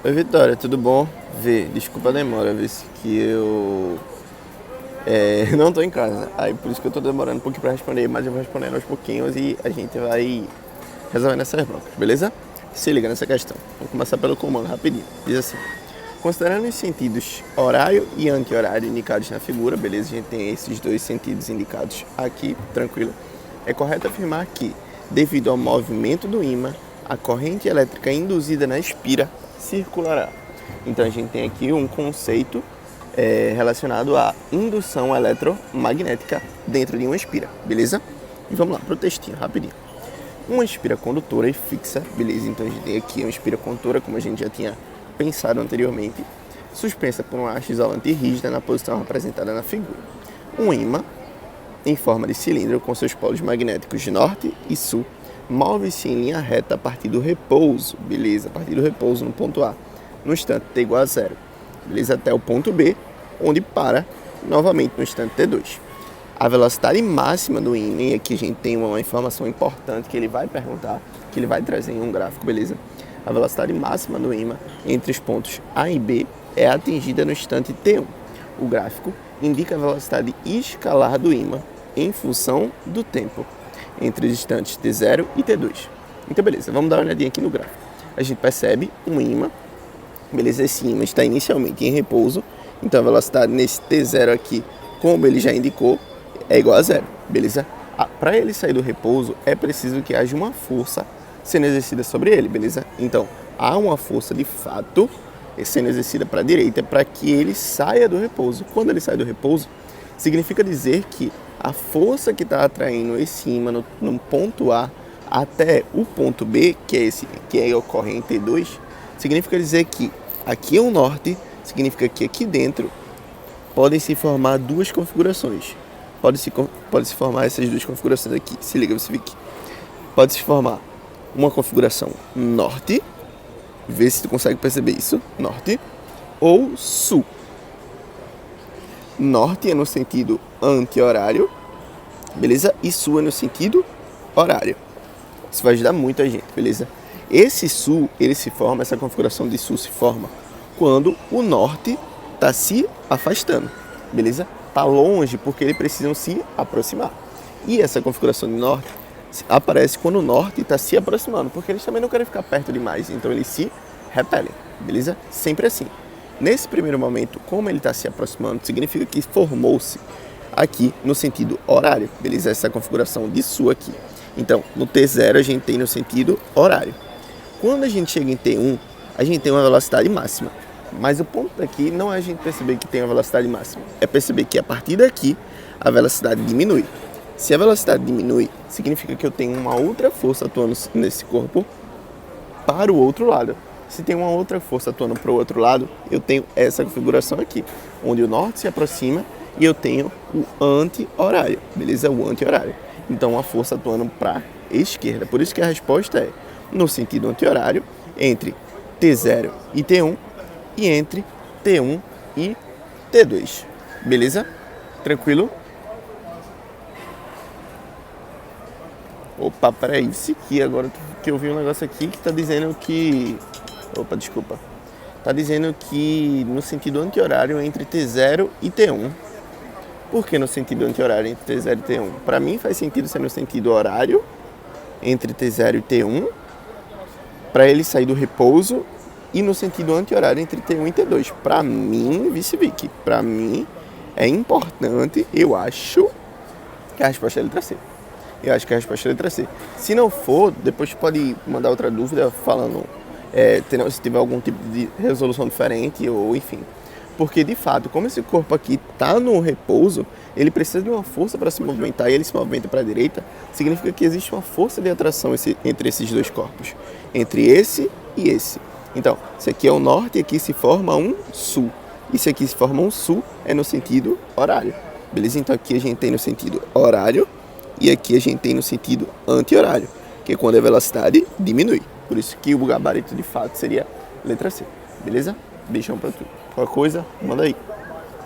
Oi Vitória, tudo bom? Desculpa a demora, que eu não tô em casa. Aí por isso que eu tô demorando um pouquinho pra responder, mas eu vou respondendo aos pouquinhos e a gente vai resolvendo essas broncas, beleza? Se liga nessa questão. Vou começar pelo comando rapidinho. Diz assim: considerando os sentidos horário e anti-horário indicados na figura, beleza? A gente tem esses dois sentidos indicados aqui, tranquilo. É correto afirmar que, devido ao movimento do ímã, a corrente elétrica induzida na espira circulará. Então a gente tem aqui um conceito relacionado à indução eletromagnética dentro de uma espira, beleza? E vamos lá para o textinho, rapidinho. Uma espira condutora e fixa, beleza? Então a gente tem aqui uma espira condutora, como a gente já tinha pensado anteriormente, suspensa por uma haste isolante rígida na posição representada na figura. Um ímã em forma de cilindro com seus polos magnéticos de norte e sul move-se em linha reta a partir do repouso, beleza? A partir do repouso no ponto A, no instante t igual a zero, beleza? Até o ponto B, onde para novamente no instante t2. A velocidade máxima do ímã, e aqui a gente tem uma informação importante que ele vai perguntar, que ele vai trazer em um gráfico, beleza? A velocidade máxima do ímã entre os pontos A e B é atingida no instante t1. O gráfico indica a velocidade escalar do ímã em função do tempo entre os instantes t0 e t2. Então beleza, vamos dar uma olhadinha aqui no gráfico. A gente percebe um ímã, beleza? Esse ímã está inicialmente em repouso, então a velocidade nesse t0 aqui, como ele já indicou, é igual a zero, beleza? Para ele sair do repouso, é preciso que haja uma força sendo exercida sobre ele, beleza? Então, há uma força de fato sendo exercida para a direita para que ele saia do repouso. Quando ele sai do repouso, significa dizer que a força que está atraindo esse ímã no ponto A até o ponto B, que ocorre em T2, significa dizer que aqui é o norte, significa que aqui dentro podem se formar duas configurações. Pode se formar essas duas configurações aqui. Se liga, você vê aqui. Pode se formar uma configuração norte, vê se tu consegue perceber isso, norte, ou sul. Norte é no sentido anti-horário, beleza? E sul é no sentido horário. Isso vai ajudar muito a gente, beleza? Esse sul, essa configuração de sul se forma quando o norte está se afastando, beleza? Está longe porque eles precisam se aproximar. E essa configuração de norte aparece quando o norte está se aproximando, porque eles também não querem ficar perto demais, então eles se repelem, beleza? Sempre assim. Nesse primeiro momento, como ele está se aproximando, significa que formou-se aqui no sentido horário, beleza? Essa configuração de sul aqui. Então, no T0 a gente tem no sentido horário. Quando a gente chega em T1, a gente tem uma velocidade máxima. Mas o ponto aqui não é a gente perceber que tem uma velocidade máxima, é perceber que a partir daqui a velocidade diminui. Se a velocidade diminui, significa que eu tenho uma outra força atuando nesse corpo para o outro lado. Se tem uma outra força atuando para o outro lado, eu tenho essa configuração aqui, onde o norte se aproxima e eu tenho o anti-horário, beleza? O anti-horário. Então, a força atuando para a esquerda. Por isso que a resposta é no sentido anti-horário, entre T0 e T1 e entre T1 e T2. Beleza? Tranquilo? Opa, peraí, isso aqui agora que eu vi um negócio aqui que tá dizendo que... Opa, desculpa. Tá dizendo que no sentido anti-horário entre T0 e T1. Por que no sentido anti-horário entre T0 e T1? Para mim faz sentido ser no sentido horário entre T0 e T1, para ele sair do repouso, e no sentido anti-horário entre T1 e T2. Para mim, vice-vic. Para mim é importante, eu acho que a resposta é a letra C. Eu acho que a resposta é a letra C. Se não for, depois pode mandar outra dúvida falando se tiver algum tipo de resolução diferente ou enfim. Porque de fato, como esse corpo aqui está no repouso, ele precisa de uma força para se movimentar e ele se movimenta para a direita, significa que existe uma força de atração entre esses dois corpos, entre esse e esse. Então, esse aqui é o norte e aqui se forma um sul. E se aqui se forma um sul, é no sentido horário. Beleza? Então aqui a gente tem no sentido horário e aqui a gente tem no sentido anti-horário, que é quando a velocidade diminui. Por isso que o gabarito de fato seria letra C. Beleza? Beijão pra tu. Qualquer coisa, manda aí.